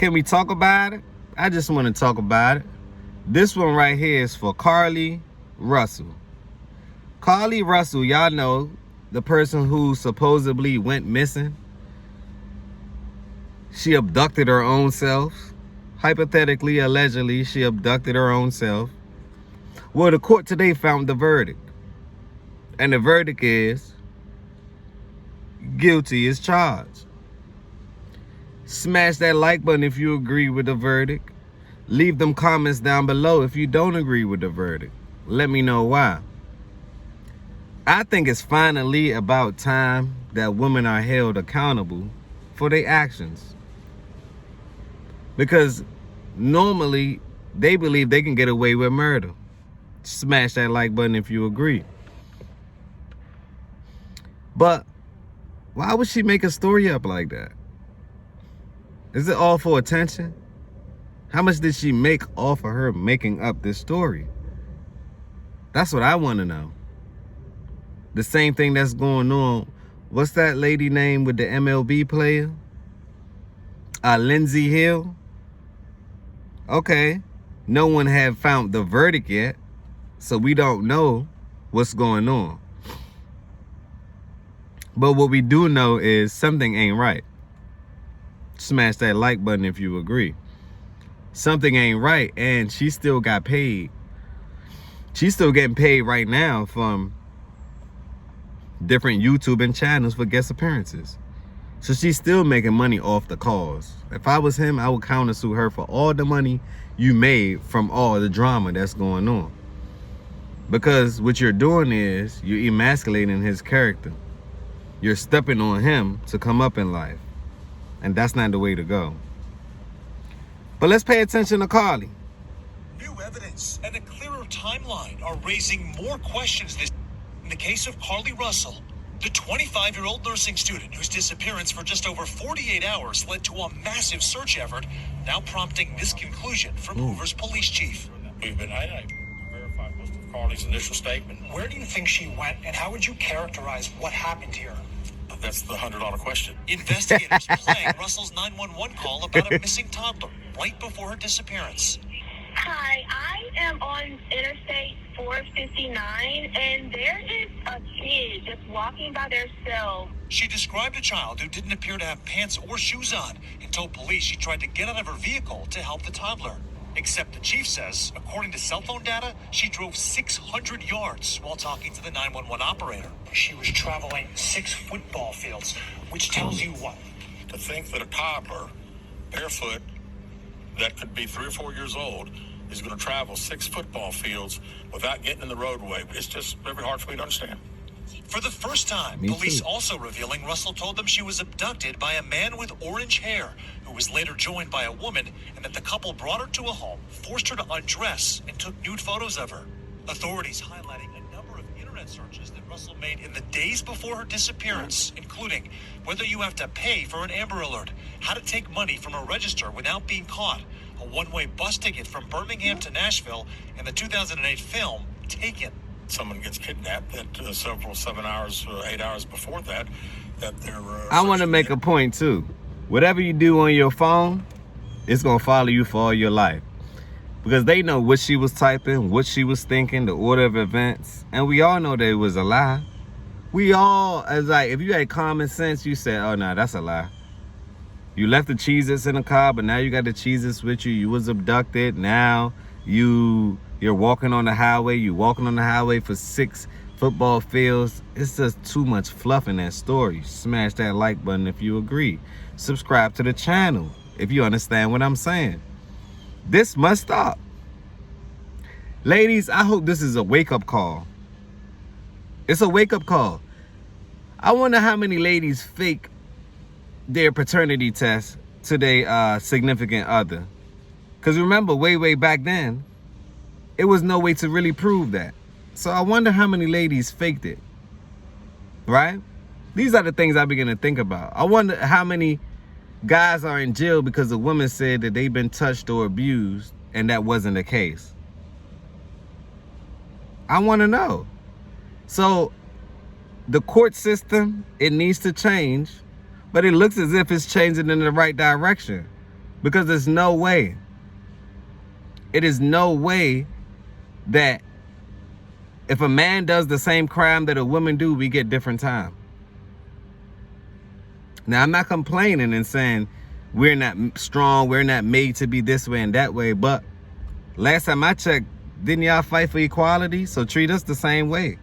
Can we talk about it? I just want to talk about it. This one right here is for Carlee Russell. Carlee Russell, y'all know, the person who supposedly went missing. She abducted her own self. Hypothetically, allegedly, she abducted her own self. Well, the court today found the verdict. And the verdict is guilty as charged. Smash that like button if you agree with the verdict. Leave them comments down below if you don't agree with the verdict. Let me know why. I think it's finally about time that women are held accountable for their actions. Because normally they believe they can get away with murder. Smash that like button if you agree. But why would she make a story up like that? Is it all for attention? How much did she make off of her making up this story? That's what I want to know. The same thing that's going on. What's that lady name with the MLB player? Lindsey Hill. Okay. No one have found the verdict yet. So we don't know what's going on. But what we do know is something ain't right. Smash that like button if you agree. Something ain't right, and she still got paid. She's still getting paid right now from different YouTube and channels for guest appearances. So she's still making money off the cause. If I was him, I would countersue her for all the money you made from all the drama that's going on. Because what you're doing is you're emasculating his character. You're stepping on him to come up in life. And that's not the way to go. But let's pay attention to Carlee. New evidence and a clearer timeline are raising more questions in the case of Carlee Russell, the 25-year-old nursing student whose disappearance for just over 48 hours led to a massive search effort, now prompting this conclusion from Hoover's police chief. We've been I verified most of Carlee's initial statement. Where do you think she went, and how would you characterize what happened here? That's the $100 question. Investigators playing Russell's 911 call about a missing toddler right before her disappearance. Hi, I am on Interstate 459, and there is a kid just walking by themselves. She described a child who didn't appear to have pants or shoes on and told police she tried to get out of her vehicle to help the toddler. Except the chief says, according to cell phone data, she drove 600 yards while talking to the 911 operator. She was traveling 6 football fields, which tells you what? To think that a toddler, barefoot, that could be 3 or 4 years old, is going to travel 6 football fields without getting in the roadway. It's just very hard for me to understand. For the first time, police also revealing Russell told them she was abducted by a man with orange hair, who was later joined by a woman, and that the couple brought her to a home, forced her to undress, and took nude photos of her. Authorities highlighting a number of internet searches that Russell made in the days before her disappearance, including whether you have to pay for an Amber Alert, how to take money from a register without being caught, a one-way bus ticket from Birmingham to Nashville, and the 2008 film, Taken. Someone gets kidnapped that 7 hours, 8 hours before that they're... I want to make a point too. Whatever you do on your phone, it's going to follow you for all your life. Because they know what she was typing, what she was thinking, the order of events. And we all know that it was a lie. We all, as like, if you had common sense, you said, oh, no, that's a lie. You left the Cheez-Its in the car, but now you got the Cheez-Its with you. You was abducted. Now you're walking on the highway. You walking on the highway for 6 football fields. It's just too much fluff in that story. Smash that like button if you agree. Subscribe to the channel if you understand what I'm saying. This must stop. Ladies, I hope this is a wake-up call. It's a wake-up call. I wonder how many ladies fake their paternity test to their significant other. Because remember, way back then, it was no way to really prove that. So I wonder how many ladies faked it. Right? These are the things I begin to think about. I wonder how many guys are in jail because a woman said that they've been touched or abused and that wasn't the case. I want to know. So the court system, it needs to change, but it looks as if it's changing in the right direction. Because there's no way. It is no way that if a man does the same crime that a woman do, we get different time. Now, I'm not complaining and saying we're not strong, we're not made to be this way and that way, but last time I checked, didn't y'all fight for equality? So treat us the same way.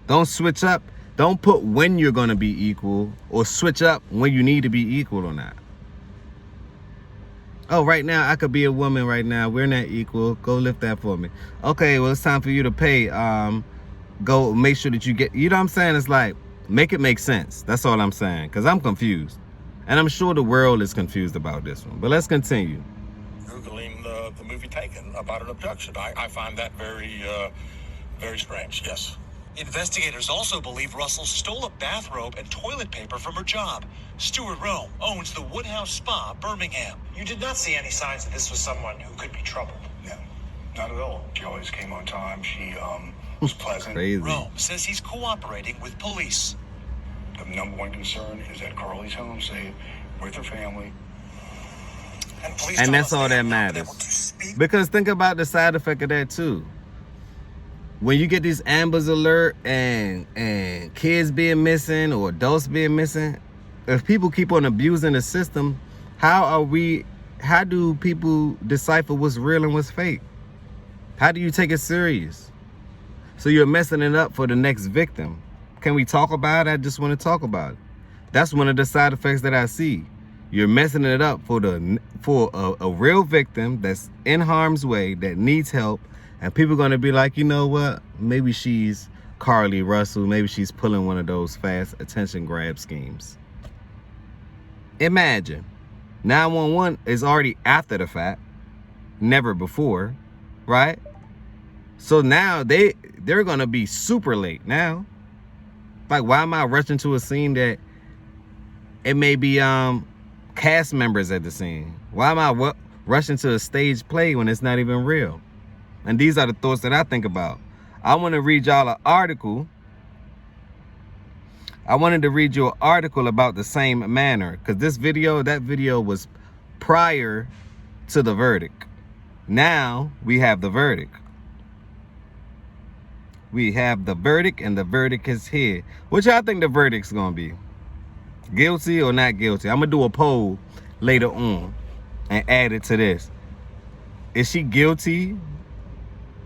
Don't switch up. Don't put when you're going to be equal, or switch up when you need to be equal or not. Oh, right now, I could be a woman right now. We're not equal. Go lift that for me. Okay, well, it's time for you to pay. Go make sure that you get, you know what I'm saying? It's like, make it make sense. That's all I'm saying. Because I'm confused. And I'm sure the world is confused about this one. But let's continue. Googling the movie Taken about an abduction. I find that very, very strange, yes. Investigators also believe Russell stole a bathrobe and toilet paper from her job. Stuart Rome owns the Woodhouse Spa, Birmingham. You did not see any signs that this was someone who could be troubled? No, not at all. She always came on time. She was pleasant. Crazy. Rome says he's cooperating with police. The number one concern is at Carlee's home, safe with her family. And, police And told that's us all they that have not been matters. able to speak. Because think about the side effect of that too. When you get these Ambers Alert and kids being missing or adults being missing, if people keep on abusing the system, how do people decipher what's real and what's fake? How do you take it serious? So you're messing it up for the next victim. Can we talk about it? I just want to talk about it. That's one of the side effects that I see. You're messing it up for a real victim that's in harm's way, that needs help. And people are going to be like, you know what? Maybe she's Carlee Russell. Maybe she's pulling one of those fast attention grab schemes. Imagine 911 is already after the fact, never before, right? So now they're going to be super late now. Like, why am I rushing to a scene that it may be cast members at the scene? Why am I rushing to a stage play when it's not even real? And these are the thoughts that I think about. I want to read y'all an article. I wanted to read you an article about the same manner, because that video was prior to the verdict. Now we have the verdict. We have the verdict, and the verdict is here. What y'all think the verdict's gonna be? Guilty or not guilty? I'm gonna do a poll later on and add it to this. Is she guilty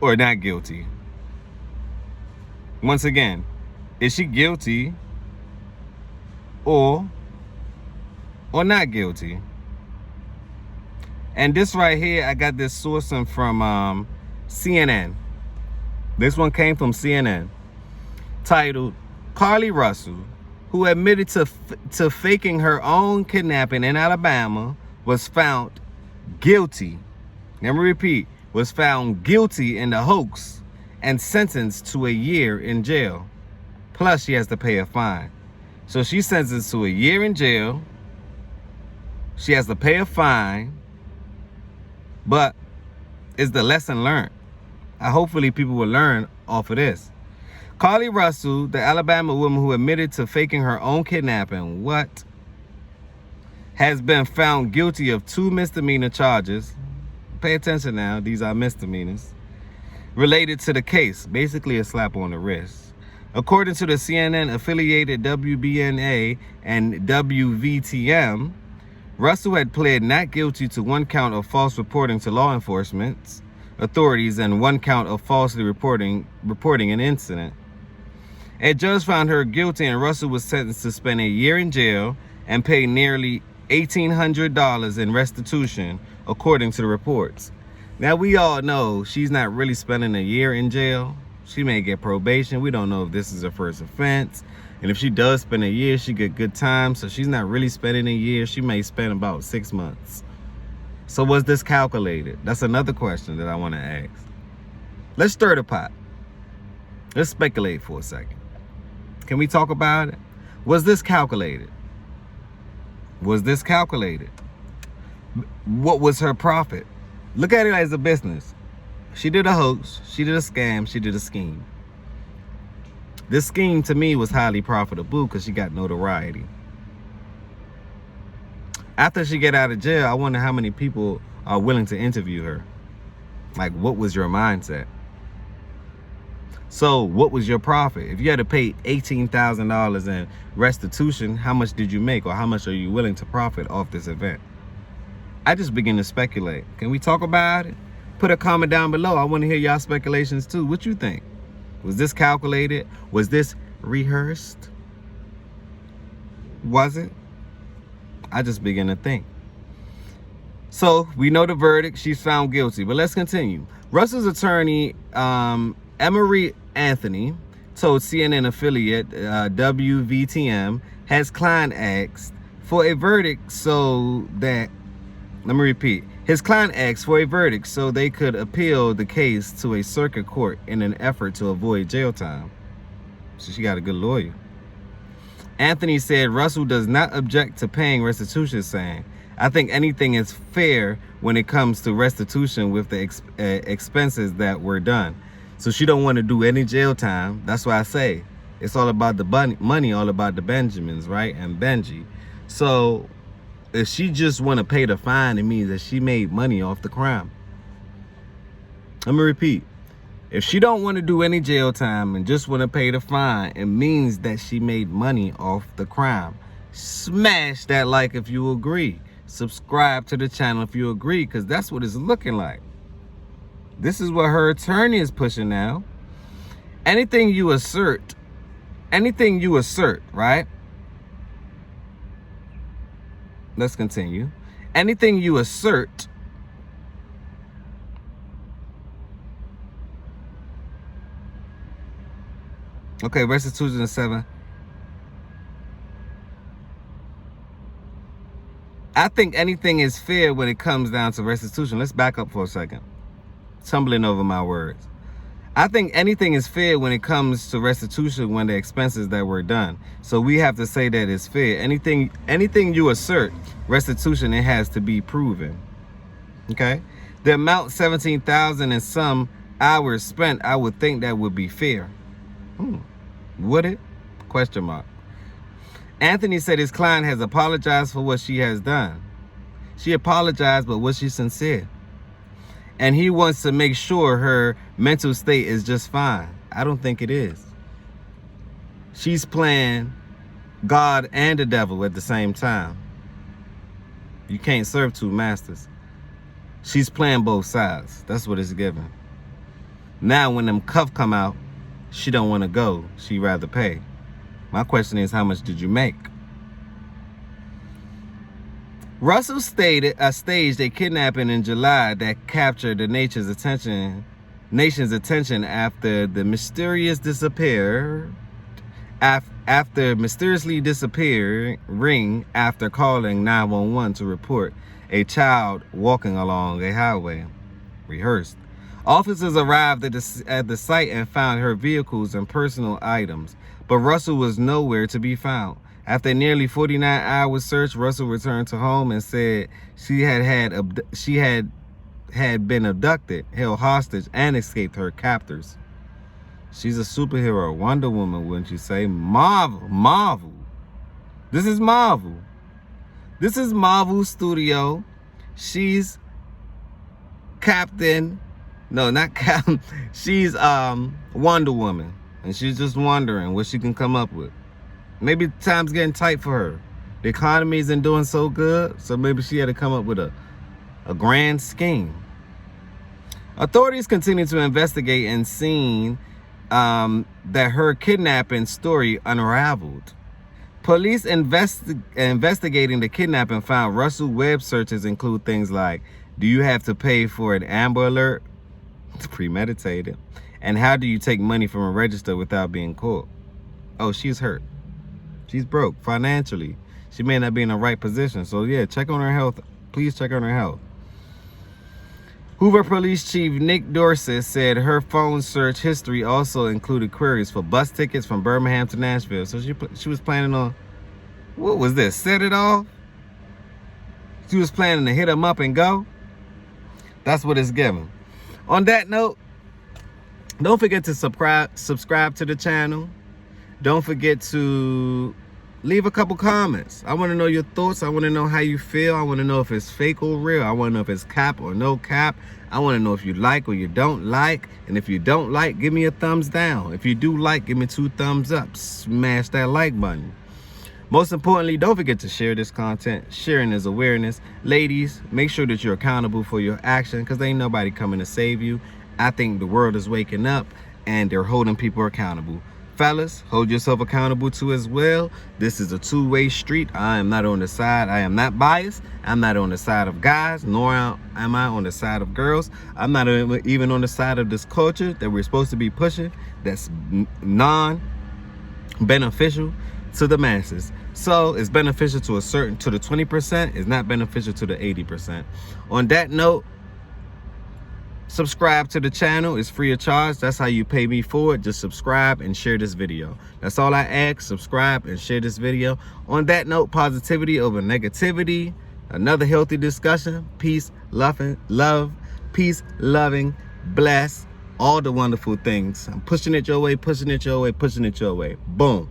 or not guilty? Once again, is she guilty or not guilty? And this right here, I got this sourcing from CNN. This one came from CNN, titled Carlee Russell, who admitted to faking her own kidnapping in Alabama, was found guilty. Let me repeat, was found guilty in the hoax and sentenced to a year in jail. Plus, she has to pay a fine. So she's sentenced to a year in jail. She has to pay a fine. But is the lesson learned? Hopefully people will learn off of this. Carlee Russell, the Alabama woman who admitted to faking her own kidnapping, has been found guilty of 2 misdemeanor charges. Pay attention now, these are misdemeanors related to the case. Basically a slap on the wrist. According to the CNN affiliated WBNA and WVTM, Russell had pled not guilty to 1 count of false reporting to law enforcement authorities and 1 count of falsely reporting an incident. A judge found her guilty, and Russell was sentenced to spend a year in jail and pay nearly $1,800 in restitution, according to the reports. Now, we all know she's not really spending a year in jail. She may get probation. We don't know if this is her first offense. And if she does spend a year, she get good time. So she's not really spending a year. She may spend about 6 months. So was this calculated? That's another question that I want to ask. Let's stir the pot. Let's speculate for a second. Can we talk about it? Was this calculated? Was this calculated? What was her profit? Look at it as a business. She did a hoax, she did a scam, she did a scheme. This scheme to me was highly profitable because she got notoriety. After she get out of jail, I wonder how many people are willing to interview her. Like, what was your mindset? So what was your profit? If you had to pay $18,000 in restitution, how much did you make, or how much are you willing to profit off this event? I just begin to speculate. Can we talk about it? Put a comment down below. I want to hear y'all speculations too. What you think? Was this calculated? Was this rehearsed? Was it? I just begin to think. So we know the verdict. She's found guilty. But let's continue. Russell's attorney, Emery Anthony, told CNN affiliate WVTM his client asked for a verdict so that, let me repeat, his client asked for a verdict so they could appeal the case to a circuit court in an effort to avoid jail time. So she got a good lawyer. Anthony said Russell does not object to paying restitution, saying, I think anything is fair when it comes to restitution with the expenses that were done. So she don't want to do any jail time. That's why I say it's all about the money, all about the Benjamins, right? And Benji. So if she just want to pay the fine, it means that she made money off the crime. Let me repeat. If she don't want to do any jail time and just want to pay the fine, it means that she made money off the crime. Smash that like if you agree. Subscribe to the channel if you agree, because that's what it's looking like. This is what her attorney is pushing now. Anything you assert, right? Let's continue. Anything you assert okay, restitution is 7. I think anything is fair when it comes down to restitution. Let's back up for a second. Tumbling over my words. I think anything is fair when it comes to restitution when the expenses that were done. So we have to say that it's fair. Anything you assert restitution, it has to be proven. Okay? The amount 17,000 and some hours spent, I would think that would be fair. Would it? Question mark. Anthony said his client has apologized for what she has done. She apologized, but was she sincere? And he wants to make sure her mental state is just fine. I don't think it is. She's playing God and the devil at the same time. You can't serve two masters. She's playing both sides. That's what it's given. Now when them cuffs come out, she don't want to go. She'd rather pay. My question is, how much did you make? Russell staged a kidnapping in July that captured the nation's attention after the mysteriously disappearing after calling 911 to report a child walking along a highway. Rehearsed. Officers arrived at the site and found her vehicles and personal items, but Russell was nowhere to be found. After a nearly 49-hour search, Russell returned to home and said she had been abducted, held hostage, and escaped her captors. She's a superhero, Wonder Woman, wouldn't you say? Marvel. This is Marvel. This is Marvel Studio. She's Captain. No, not Captain. She's Wonder Woman, and she's just wondering what she can come up with. Maybe time's getting tight for her. The economy isn't doing so good, so maybe she had to come up with a grand scheme. Authorities continue to investigate and seen that her kidnapping story unraveled. Police investigating the kidnapping found Russell web searches include things like, do you have to pay for an Amber Alert? It's premeditated. And how do you take money from a register without being caught? Oh, she's hurt. She's broke financially. She may not be in the right position. So yeah, check on her health. Please check on her health. Hoover Police Chief Nick Dorsey said her phone search history also included queries for bus tickets from Birmingham to Nashville. So she was planning on, what was this? Set it off? She was planning to hit them up and go? That's what it's given. On that note, don't forget to subscribe to the channel. Don't forget to leave a couple comments. I want to know your thoughts. I want to know how you feel. I want to know if it's fake or real. I want to know if it's cap or no cap. I want to know if you like or you don't like. And if you don't like, give me a thumbs down. If you do like, give me 2 thumbs up. Smash that like button. Most importantly, don't forget to share this content. Sharing is awareness. Ladies, make sure that you're accountable for your action, because ain't nobody coming to save you. I think the world is waking up and they're holding people accountable. Fellas, hold yourself accountable too as well. This is a two-way street. I am not on the side. I am not biased. I'm not on the side of guys, nor am I on the side of girls. I'm not even on the side of this culture that we're supposed to be pushing that's non-beneficial to the masses. So it's beneficial to the 20%. It's not beneficial to the 80%. On that note, subscribe to the channel. It's free of charge. That's how you pay me for it. Just subscribe and share this video. That's all I ask. Subscribe and share this video. On that note, positivity over negativity. Another healthy discussion. Peace, love, peace, loving, bless, all the wonderful things. I'm pushing it your way, pushing it your way, pushing it your way. Boom.